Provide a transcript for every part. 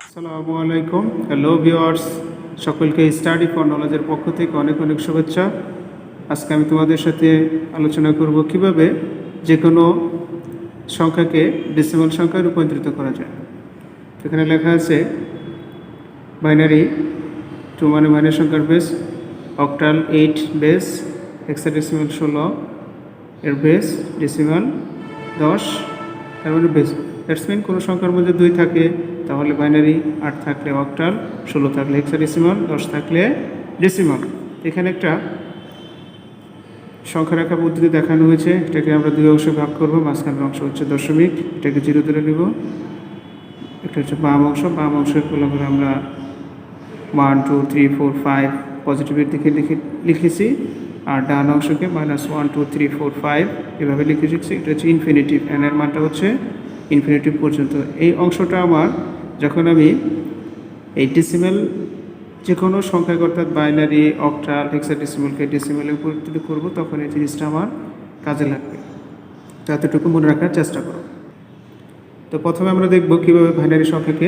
আসসালামু আলাইকুম। Hello viewers, সকলকে স্টাডি ফর নলেজের পক্ষ থেকে অনেক অনেক শুভেচ্ছা। আজকে আমি তোমাদের সাথে আলোচনা করব কিভাবে যে কোনো সংখ্যাকে ডেসিমাল সংখ্যায় রূপান্তরিত করা যায়। এখানে লেখা আছে বাইনারি 2 মানে বাইনারি সংখ্যার বেস, অক্টাল 8 বেস, হেক্সাডেসিমাল 16 এর বেস, ডেসিমাল 10 তার মানে বেস। দ্যাটস মিন কোনো সংখ্যার মধ্যে 2 থাকে তাহলে বাইনারি, 8 থাকলে অক্টাল, 16 থাকলে হেক্সাডেসিমাল, 10 থাকলে ডেসিমাল। এখানে একটা সংখ্যা রেখা পদ্ধতি দেখানো হয়েছে। এটাকে আমরা 2 অংশে ভাগ করব। মাঝখানের অংশ হচ্ছে দশমিক, এটাকে 0 ধরে নেব। এটা হচ্ছে বাম অংশের কলামে আমরা 1 2 3 4 5 পজিটিভের দিকে লিখেছি, আর ডান অংশকে -1 2 3 4 5 এভাবে লিখে শিখছি। এটা হচ্ছে ইনফিনিটিভ, এন এর মানটা হচ্ছে ইনফিনিটিভ পর্যন্ত। এই অংশটা আমার যখন আমি এই ডেসিমাল যে কোনো সংখ্যাকে অর্থাৎ বাইনারি, অক্টাল, হেক্সাডেসিমালকে ডেসিমালে পরিবর্তিত করব, তখন এই জিনিসটা আমার কাজে লাগবে। এতটুকু মনে রাখার চেষ্টা করো। তো প্রথমে আমরা দেখব কীভাবে বাইনারি সংখ্যাকে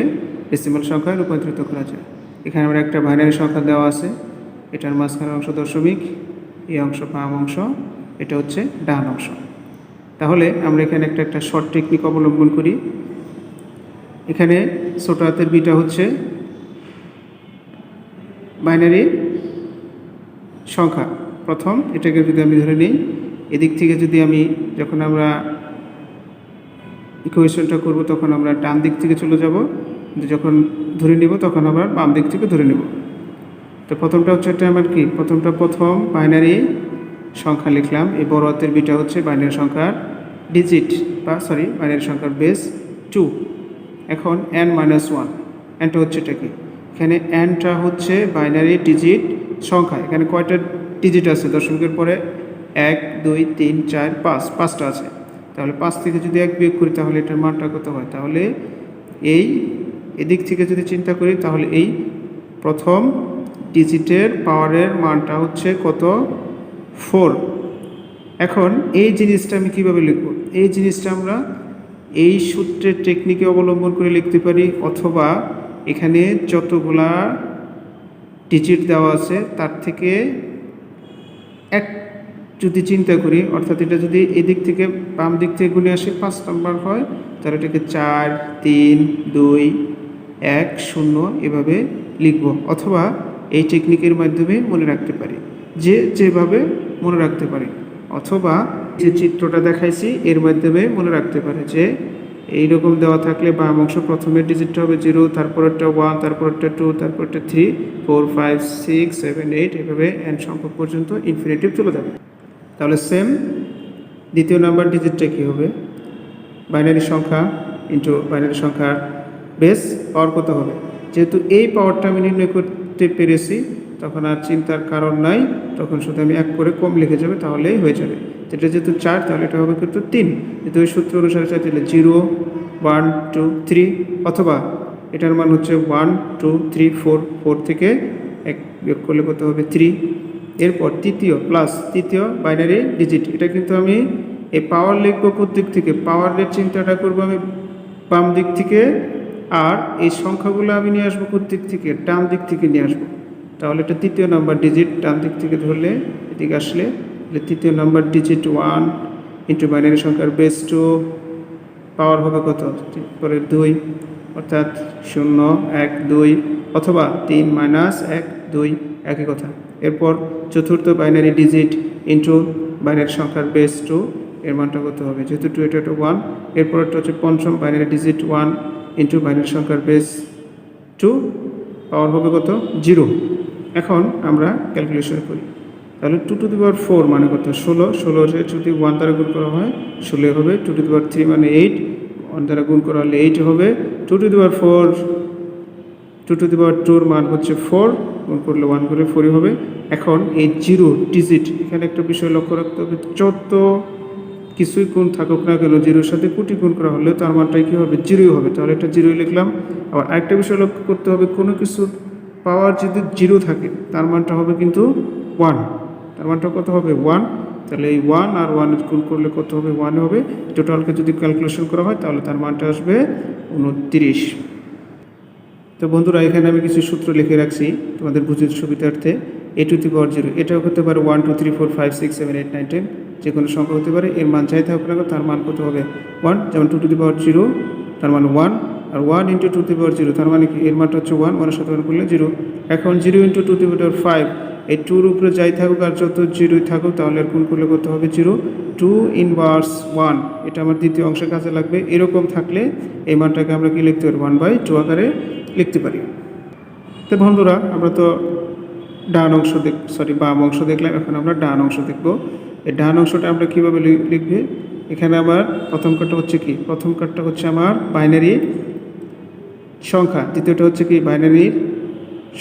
ডেসিমাল সংখ্যায় রূপান্তরিত করা যায়। এখানে আমরা একটা বাইনারি সংখ্যা দেওয়া আছে, এটার মাঝখানের অংশ দশমিক, এই অংশ বাম অংশ, এটা হচ্ছে ডান অংশ। তাহলে আমরা এখানে একটা শর্ট টেকনিক অবলম্বন করি। এখানে ছোট হাতের বিটা হচ্ছে বাইনারি সংখ্যা। প্রথম এটাকে যদি আমি ধরে নিই, এদিক থেকে যদি আমি যখন আমরা ইকুয়েশনটা করব তখন আমরা ডান দিক থেকে চলে যাব, যখন ধরে নিব তখন আমরা বাম দিক থেকে ধরে নেব। তো প্রথমটা হচ্ছে এটা আমার কি, প্রথম বাইনারি সংখ্যা লিখলাম। এই বড় হাতের বিটা হচ্ছে বাইনারি সংখ্যার ডিজিট বাইনারি সংখ্যার বেস 2। এখন n-1, এনটা হচ্ছে এটা কি, এখানে এনটা হচ্ছে বাইনারি ডিজিট সংখ্যা। এখানে কয়টা ডিজিট আছে? দশমিকের পরে 1 2 3 4 5, 5টা আছে। তাহলে 5 থেকে যদি 1 বিয়োগ করি তাহলে এটার মানটা কত হয়? তাহলে এদিক থেকে যদি চিন্তা করি তাহলে এই প্রথম ডিজিটের পাওয়ারের মানটা হচ্ছে কত? 4। এখন এই জিনিসটা আমি কিভাবে লিখব? এই জিনিসটা আমরা এই সূত্রের টেকনিকে অবলম্বন করে লিখতে পারি, অথবা এখানে যতগুলা ডিজিট দেওয়া আছে তার থেকে এক যদি চিন্তা করি, অর্থাৎ এটা যদি এদিক থেকে বাম দিক থেকে গুণে আসে 5 নম্বর হয়, তাহলে এটাকে 4 3 2 1 0 এভাবে লিখব। অথবা এই টেকনিকের মাধ্যমে মনে রাখতে পারি, যেভাবে মনে রাখতে পারি। অথবা যে চিত্রটা দেখাইছি এর মাধ্যমে মনে রাখতে পারে যে এইরকম দেওয়া থাকলে বাম অংশ প্রথমের ডিজিটটা হবে 0, তারপরটা 1, তারপরটা 2, তারপরটা 3 4 5 6 7 8 এভাবে n সংখ্যক পর্যন্ত ইনফিনিটিভ চলে যাবে। তাহলে সেম দ্বিতীয় নাম্বার ডিজিটটা কী হবে? বাইনারি সংখ্যা ইন্টু বাইনারি সংখ্যার বেস পাওয়ার কত হবে? যেহেতু এই পাওয়ারটা আমি নির্ণয় করতে পেরেছি তখন আর চিন্তার কারণ নাই, তখন শুধু আমি 1 করে কম লিখে যাবে, তাহলেই হয়ে যাবে। এটা যেহেতু 4 তাহলে এটা হবে কিন্তু 3। যেহেতু ওই সূত্র অনুসারে চাইতে 0 1 2 3, অথবা এটার মান হচ্ছে 1 2 3 4, 4 থেকে 1 বিয়োগ করলে কত হবে? 3। এরপর তৃতীয় বাইনারি ডিজিট, এটা কিন্তু আমি এই পাওয়ার লিখবো কোন দিক থেকে? পাওয়ারের চিন্তাটা করবো আমি বাম দিক থেকে, আর এই সংখ্যাগুলো আমি নিয়ে আসবো কোন দিক থেকে? ডান দিক থেকে নিয়ে আসবো। তাহলে এটা তৃতীয় নাম্বার ডিজিট, ডান দিক থেকে ধরলে এদিকে আসলে তৃতীয় নাম্বার ডিজিট 1 ইন্টু বাইনারি সংখ্যার বেস 2, পাওয়ার হবে কত? পরে 2, অর্থাৎ 0 1 2, অথবা 3 - 1 2, একই কথা। এরপর চতুর্থ বাইনারি ডিজিট ইন্টু বাইনারি সংখ্যার বেস 2, এর মানটা কত হবে? যেহেতু 2 এটা 1। এরপর একটা হচ্ছে পঞ্চম বাইনারি ডিজিট 1 ইন্টু বাইনারি সংখ্যার বেস 2, পাওয়ার হবে কত? 0। এখন আমরা ক্যালকুলেশন করি, তাহলে 2 টু দি পাওয়ার 4 মানে কত? 16 যদি 1 দ্বারা গুণ করা হয় 16 হবে। 2 টু দি পাওয়ার 3 মানে 8, 1 দ্বারা গুণ করা হলে 8 হবে। 2 টু দি পাওয়ার 2 মান হচ্ছে 4, গুণ করলে 1 করে 4 হবে। এখন এই 0 ডিজিট, এখানে একটা বিষয় লক্ষ্য রাখতে হবে, যত কিছুই গুণ থাকুক না কেন 0-র সাথে কোটি গুণ করা হলেও তার মানটাই কী হবে? 0 হবে। তাহলে এটা 0 লিখলাম। আবার আরেকটা বিষয় লক্ষ্য করতে হবে, কোনো কিছু পাওয়ার যদি 0 থাকে তার মানটা হবে কিন্তু 1, তার মানটা কত হবে? 1। তাহলে এই 1 আর 1 গুণ করলে কত হবে? 1 হবে। টোটালকে যদি ক্যালকুলেশন করা হয় তাহলে তার মানটা আসবে 29। তো বন্ধুরা এখানে আমি কিছু সূত্র লিখে রাখছি তোমাদের বুঝির সুবিধার্থে। a টু দি পাওয়ার 0 এটাও হতে পারে 1 2 3 4 5 6 7 8 9 10 যে কোনো সংখ্যা হতে পারে। এর মান চাই থাকুক না কেন তার মান কত হবে 1, যেমন 2 টু দি পাওয়ার 0 তার মানে 1, আর 1 ইন্টু 2 টু দি পাওয়ার 0 তার মানে কি এর মানটা হচ্ছে 1, 1 এর সাথে 1 করলে 0। এখন 0 ইন্টু 2 টু দি পাওয়ার 5, এই 2 এর উপরে যাই থাকুক আর যত 0ই থাকুক তাহলে এর গুণ করলে কত হবে 0, 2 ইনভার্স 1, এটা আমার দ্বিতীয় অংশের কাজে লাগবে। এরকম থাকলে এই মানটাকে আমরা কি লিখতে পারি 1/2 আকারে লিখতে পারি। তো বন্ধুরা আমরা তো বাম অংশ দেখলাম, এখন আমরা ডান অংশ দেখব। এই ডান অংশটা আমরা কীভাবে লিখবে, এখানে আমার প্রথম কার্ডটা হচ্ছে কি, প্রথম কার্ডটা হচ্ছে আমার বাইনারি সংখ্যা, দ্বিতীয়টা হচ্ছে কি বাইনারির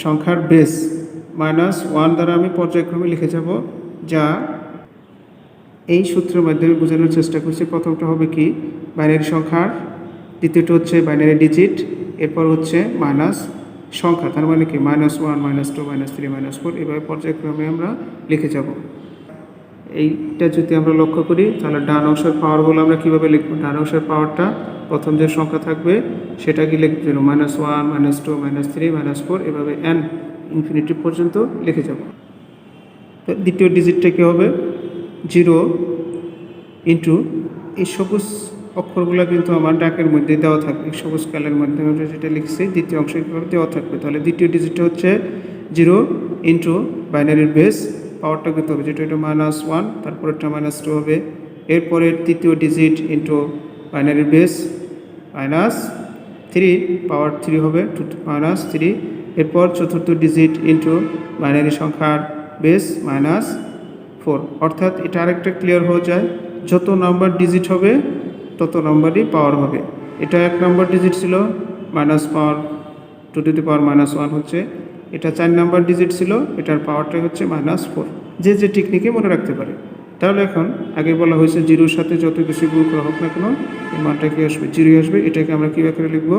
সংখ্যার বেস -1 দ্বারা আমি পর্যায়ক্রমে লিখে যাব, যা এই সূত্রের মাধ্যমে বোঝানোর চেষ্টা করছি। প্রথমটা হবে কি বাইনারি সংখ্যার, দ্বিতীয়টা হচ্ছে বাইনারি ডিজিট, এরপর হচ্ছে মাইনাস সংখ্যা, তার মানে কি -1 -2 -3 -4 এভাবে পর্যায়ক্রমে আমরা লিখে যাব। এইটা যদি আমরা লক্ষ্য করি তাহলে ডান অংশের পাওয়ারগুলো আমরা কীভাবে লিখব, ডান অংশের পাওয়ারটা প্রথম যে সংখ্যা থাকবে সেটা কি লিখতে হবে -1 -2 -3 -4 এভাবে n ইনফিনিটি পর্যন্ত লিখে যাব। তো দ্বিতীয় ডিজিটটা কী হবে 0 ইন্টু এই সবুজ অক্ষরগুলো কিন্তু আমার ডাকের মধ্যে দেওয়া থাকবে, সবুজ কালের মাধ্যমে আমরা যেটা লিখছি দ্বিতীয় অংশ কীভাবে দেওয়া থাকবে। তাহলে দ্বিতীয় ডিজিটটা হচ্ছে 0 ইন্টু বাইনারির বেস, পাওয়ারটা কত হবে যেটা এটা -1, তারপরেরটা -2 হবে। এরপরে তৃতীয় ডিজিট ইন্টু বাইনারির বেস -3, পাওয়ার 3 হবে -3। এরপর চতুর্থ ডিজিট ইন্টু বাইনারি সংখ্যার বেস -4। অর্থাৎ এটা আরেকটা ক্লিয়ার হয়ে যায়, যত নাম্বার ডিজিট হবে তত নাম্বারই পাওয়ার হবে। এটা 1 নাম্বার ডিজিট ছিল মাইনাস পাওয়ার 2 টু দি পাওয়ার -1 হচ্ছে, এটা 4 নাম্বার ডিজিট ছিল, এটার পাওয়ারটা হচ্ছে -4। যে যে টেকনিকে মনে রাখতে পারে। তাহলে এখন আগে বলা হয়েছে 0-র সাথে যত কিছু গুণ করা হোক না কেন এই মানটা কি আসবে 0 আসবে। এটাকে আমরা কীভাবে করে লিখব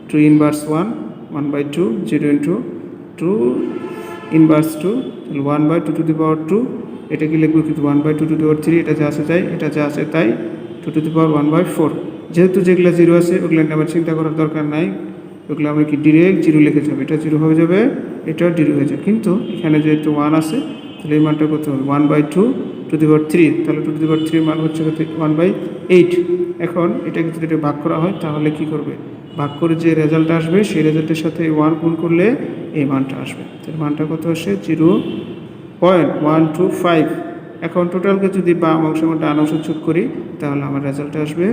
2 inverse 1 1/2 0 into 2 inverse 2 1/2 to the power 2, এটা কি লিখবো কিন্তু 1/2 টু দি পাওয়ার 3, এটা যা আছে তাই, এটা যা আছে তাই 2 টু দি পাওয়ার 1/4। যেহেতু যেগুলো 0 আছে ওগুলো নিয়ে আমার চিন্তা করার দরকার নাই, ওগুলো আমরা কি ডিরেক্ট 0 লিখে যাবে, এটা 0 হয়ে যাবে, এটাও 0 হয়ে যাবে। কিন্তু এখানে যেহেতু 1 আছে তাহলে এই মানটা কত হবে 1/2 টু দি পাওয়ার 3, তাহলে 2 টু দি পাওয়ার 3 মান হচ্ছে কত 1/8। এখন এটাকে যদি এটা ভাগ করা হয় তাহলে কি করবে, ভাগ করে যে রেজাল্ট আসবে সেই রেজাল্টের সাথে 1 গুণ করলে এই মানটা আসবে। তার মানটা কত আসে 0.125। এখন টোটালকে যদি বাম অংশ এবং ডান অংশ যোগ করি তাহলে আমার রেজাল্ট আসবে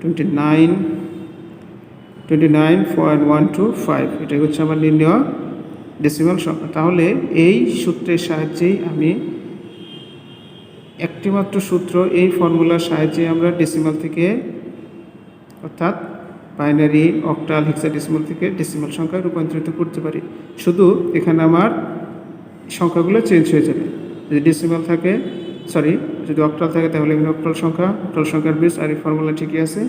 29.125। এটাই হচ্ছে আমার নির্ণয় ডেসিমাল সংখ্যা। তাহলে এই সূত্রের সাহায্যেই আমি একটিমাত্র সূত্র, এই ফর্মুলার সাহায্যে আমরা ডেসিমাল থেকে অর্থাৎ বাইনারি অক্টাল হেক্সাডেসিমাল থেকে ডেসিমাল সংখ্যায় রূপান্তরিত করতে পারি। শুধু এখানে আমার সংখ্যাগুলো চেঞ্জ হয়ে যাবে। যদি ডেসিমাল থাকে যদি অক্টাল থাকে তাহলে এখানে অক্টাল সংখ্যার বেস, আর এই ফর্মুলা ঠিকই আছে।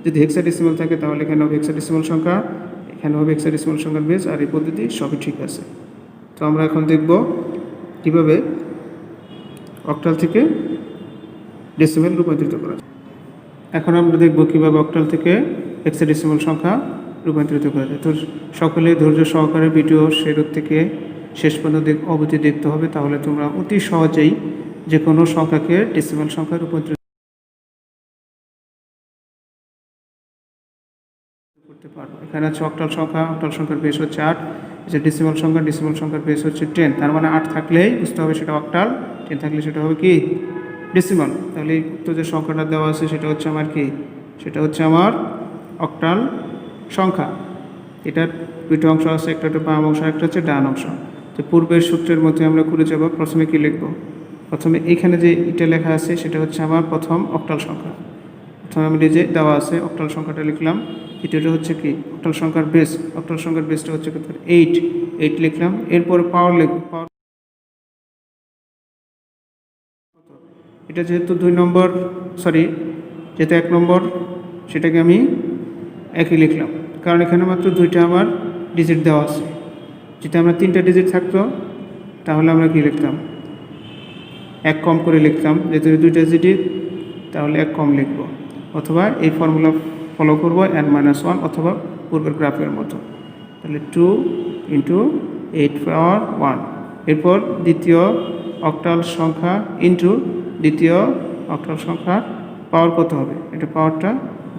যদি হেক্সাডেসিমাল থাকে তাহলে এখানে হবে হেক্সাডেসিমাল সংখ্যা, এখানে হবে হেক্সাডেসিমাল সংখ্যার বেস, আর এই পদ্ধতি সবই ঠিক আছে। তো আমরা এখন দেখব কীভাবে অক্টাল থেকে ডেসিমাল রূপান্তরিত করা যায়। এখন আমরা দেখব কীভাবে অক্টাল থেকে হেক্সাডেসিমাল সংখ্যা রূপান্তরিত করা যায়। তো সকলে ধৈর্য সহকারে ভিডিও শুরু থেকে শেষ পর্যন্ত অবধি দেখতে হবে, তাহলে তোমরা অতি সহজেই যে কোনো সংখ্যাকে ডেসিমাল সংখ্যায় রূপান্তরিত করতে পারবো। এখানে আছে অক্টাল সংখ্যার বেস হচ্ছে 8, যে ডেসিমাল সংখ্যার বেস হচ্ছে 10। তার মানে 8 থাকলেই বুঝতে হবে সেটা অক্টাল, 10 থাকলে সেটা হবে কি ডেসিমাল। তাহলে এই উক্ত যে সংখ্যাটা দেওয়া আছে সেটা হচ্ছে আমার কি, সেটা হচ্ছে আমার অক্টাল সংখ্যা। এটার দুটো অংশ আছে, একটা হচ্ছে বাম অংশ, একটা হচ্ছে ডান অংশ। তো পূর্বের সূত্রের মধ্যে আমরা করে যাব। প্রথমে কি লিখব, প্রথমে এইখানে যে এটা লেখা আছে সেটা হচ্ছে আমার প্রথম অক্টাল সংখ্যা। প্রথমে আমি যে দেওয়া আছে অক্টাল সংখ্যাটা লিখলাম। দ্বিতীয়টা হচ্ছে কি অক্টাল সংখ্যার বেস, অক্টাল সংখ্যার বেসটা হচ্ছে 8 লিখলাম। এরপরে পাওয়ার লিখব, এটা যেহেতু 2 নম্বর যেহেতু 1 নম্বর সেটাকে আমি একই লিখলাম, কারণ এখানে মাত্র 2টা আমার ডিজিট দেওয়া আছে। যদি আমরা 3টা ডিজিট থাকতো তাহলে আমরা কি লিখতাম 1 কম করে লিখতাম, যেহেতু 2টা ডিজিট তাহলে 1 কম লিখব, অথবা এই ফর্মুলা ফলো করব n-1 অথবা পূর্বের গ্রাফের মতো। তাহলে 2 ইন্টু 8 পাওয়ার 1। এরপর দ্বিতীয় অক্টাল সংখ্যা ইন্টু দ্বিতীয় অক্টাল সংখ্যা পাওয়ার কত হবে, এটা পাওয়ারটা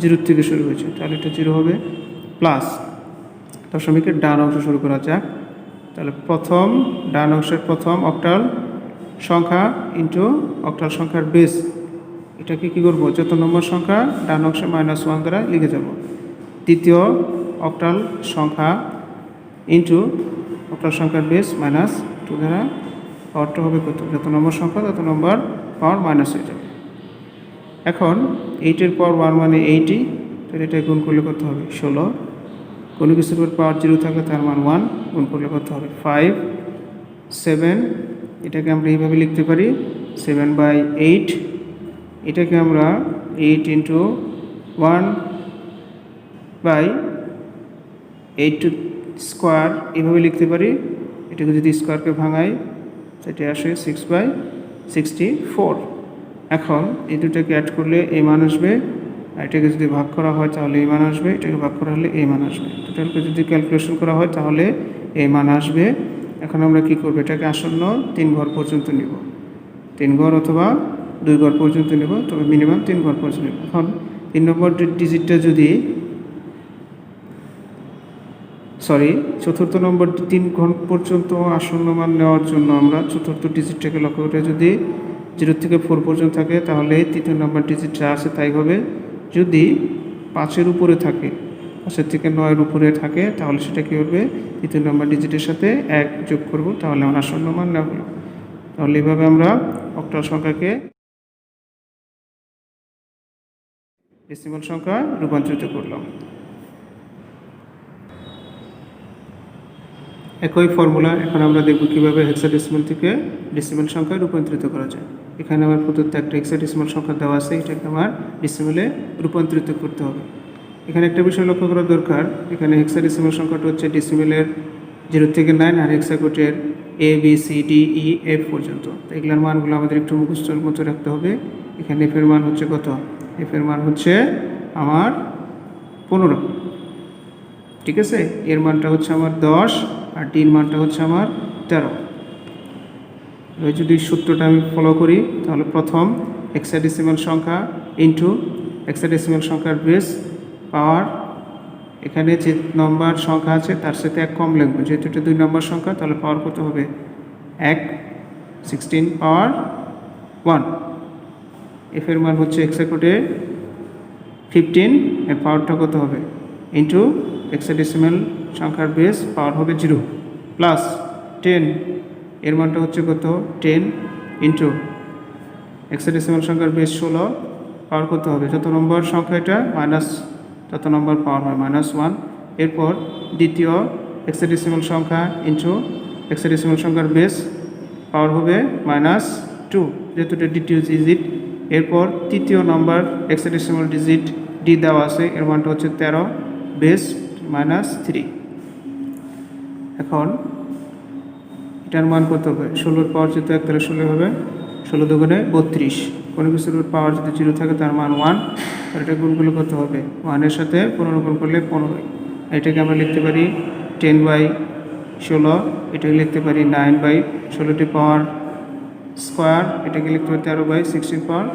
0 থেকে শুরু হয়েছে, তাহলে এটা 0 হবে, প্লাস দশমিকের ডান অংশ শুরু করা যাক। তাহলে প্রথম ডান অংশের প্রথম অক্টাল সংখ্যা ইন্টু অক্টাল সংখ্যার বেস, এটাকে কী করবো, যত নম্বর সংখ্যা ডান অংশে -1 দ্বারা লিখে যাব। দ্বিতীয় অক্টাল সংখ্যা ইন্টু অক্টাল সংখ্যার বেস -2 দ্বারা পাওয়ারটা হবে কত, যত নম্বর সংখ্যা তত নম্বর পাওয়ার মাইনাস হয়ে যাবে। এখন 8-এর পাওয়ার 1 মানে 80, তাহলে এটা গুণ করলে কত হবে 16। কোনো কিছুর উপর পাওয়ার 0 থাকলে তার মান 1, গুণ করলে কত হবে 5। 7, এটাকে আমরা এইভাবে লিখতে পারি 7/8। এটাকে আমরা 8 ইন্টু 1/8 স্কোয়ার এভাবে লিখতে পারি। এটাকে যদি স্কোয়ারকে ভাঙাই সেটা আসে 6/64। এখন এই দুটাকে অ্যাড করলে এই মান আসবে, আর এটাকে যদি ভাগ করা হয় তাহলে এই মান আসবে, এটাকে ভাগ করা হলে এই মান আসবে, টোটালকে যদি ক্যালকুলেশন করা হয় তাহলে এই মান আসবে। এখন আমরা কি করব, এটাকে আসন্ন 3 ঘর পর্যন্ত নিব, 3 ঘর অথবা 2 ঘর পর্যন্ত নেব, তবে মিনিমাম 3 ঘর পর্যন্ত নেব। এখন 3 নম্বর ডিজিটটা যদি চতুর্থ নম্বর 3 ঘর পর্যন্ত আসন্ন মান নেওয়ার জন্য আমরা চতুর্থ ডিজিটটাকে লক্ষ্য করে যদি 0 থেকে 4 পর্যন্ত থাকে তাহলে তৃতীয় নম্বর ডিজিট যা আছে তাই হবে। যদি 5-এর উপরে থাকে, 5-এর থেকে 9-এর উপরে থাকে তাহলে সেটা কী হবে, তৃতীয় নম্বর ডিজিটের সাথে 1 যোগ করব, তাহলে আমার আসন্ন মান নেওয়া হলো। তাহলে এইভাবে আমরা অক্টাল সংখ্যাকে ডেসিমাল সংখ্যা রূপান্তরিত করলাম। একই ফর্মুলা এখন আমরা দেখব কীভাবে হেক্সাডেসিমাল থেকে ডেসিমাল সংখ্যায় রূপান্তরিত করা যায়। এখানে আমার প্রদত্ত একটা হেক্সাডেসিমাল সংখ্যা দেওয়া আছে, এটাকে আমার ডেসিমালে রূপান্তরিত করতে হবে। এখানে একটা বিষয় লক্ষ্য করা দরকার, এখানে হেক্সাডেসিমাল সংখ্যাটা হচ্ছে ডেসিমেলের 0 থেকে 9 আর হেক্সাকোটের ABCDEF পর্যন্ত। তো এগুলোর মানগুলো আমাদের একটু মুখস্থর মতো রাখতে হবে। এখানে এফের মান হচ্ছে কত, এফের মান হচ্ছে আমার 15, ঠিক আছে। এর মানটা হচ্ছে আমার 10 আর ডির মানটা হচ্ছে আমার 13। যদি সূত্রটা আমি ফলো করি তাহলে প্রথম হেক্সাডেসিমাল সংখ্যা ইন্টু হেক্সাডেসিমাল সংখ্যার বেস পাওয়ার, এখানে যে নম্বর সংখ্যা আছে তার সাথে 1 কম লিখবো, যেহেতু এটা 2 নম্বর সংখ্যা তাহলে পাওয়ার কত হবে 1, 16 পাওয়ার 1। এফের মান হচ্ছে হেক্সাকোটে 15, এর পাওয়ারটা কত হবে ইন্টু হেক্সাডেসিমাল সংখ্যার বেস পাওয়ার হবে 0 প্লাস 10, এর মানটা হচ্ছে কত 10 ইন্টু হেক্সাডেসিমাল সংখ্যার বেস 16, পাওয়ার কত হবে, যত নম্বর সংখ্যা এটা মাইনাস তত নম্বর পাওয়ার হয় -1। এরপর দ্বিতীয় হেক্সাডেসিমাল সংখ্যা ইন্টু হেক্সাডেসিমাল সংখ্যার বেস পাওয়ার হবে -2, যেহেতু এটা দ্বিতীয় ডিজিট। এরপর তৃতীয় নম্বর হেক্সাডেসিমাল ডিজিট ডি দেওয়া আছে, এর মানটা হচ্ছে 13, বেস -3। এখন এটার মান কত হবে, 16-এর পাওয়ার যেহেতু 1 তাহলে 16 হবে, 16 দুগুণে 32। কোনো কিছুর পাওয়ার যদি 0 থাকে তার মান 1, আর এটা গুণগুলো কত হবে 1-এর সাথে 15 গুণ করলে 15। এটাকে আমরা লিখতে পারি 10/16, এটাকে লিখতে পারি 9/16 পাওয়ার স্কোয়ার, এটাকে লিখতে পারি 13/16 পাওয়ার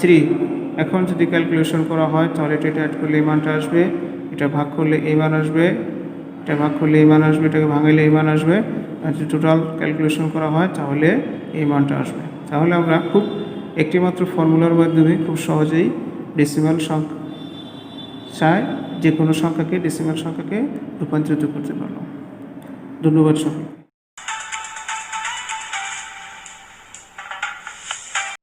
3। এখন যদি ক্যালকুলেশন করা হয় তাহলে এটা অ্যাড করলে এই মানটা আসবে, এটা ভাগ করলে এই মান আসবে, এটা ভাগ করলে এই মান আসবে, এটাকে ভাঙাইলে এই মান আসবে, আর যদি টোটাল ক্যালকুলেশন করা হয় তাহলে এই মানটা আসবে। তাহলে আমরা খুব একটি মাত্র ফর্মুলার মাধ্যমে খুব সহজেই ডেসিমাল সংখ্যায় যে কোনো সংখ্যাকে ডেসিমাল সংখ্যাকে রূপান্তরিত করতে পারলাম। ধন্যবাদ সবাই।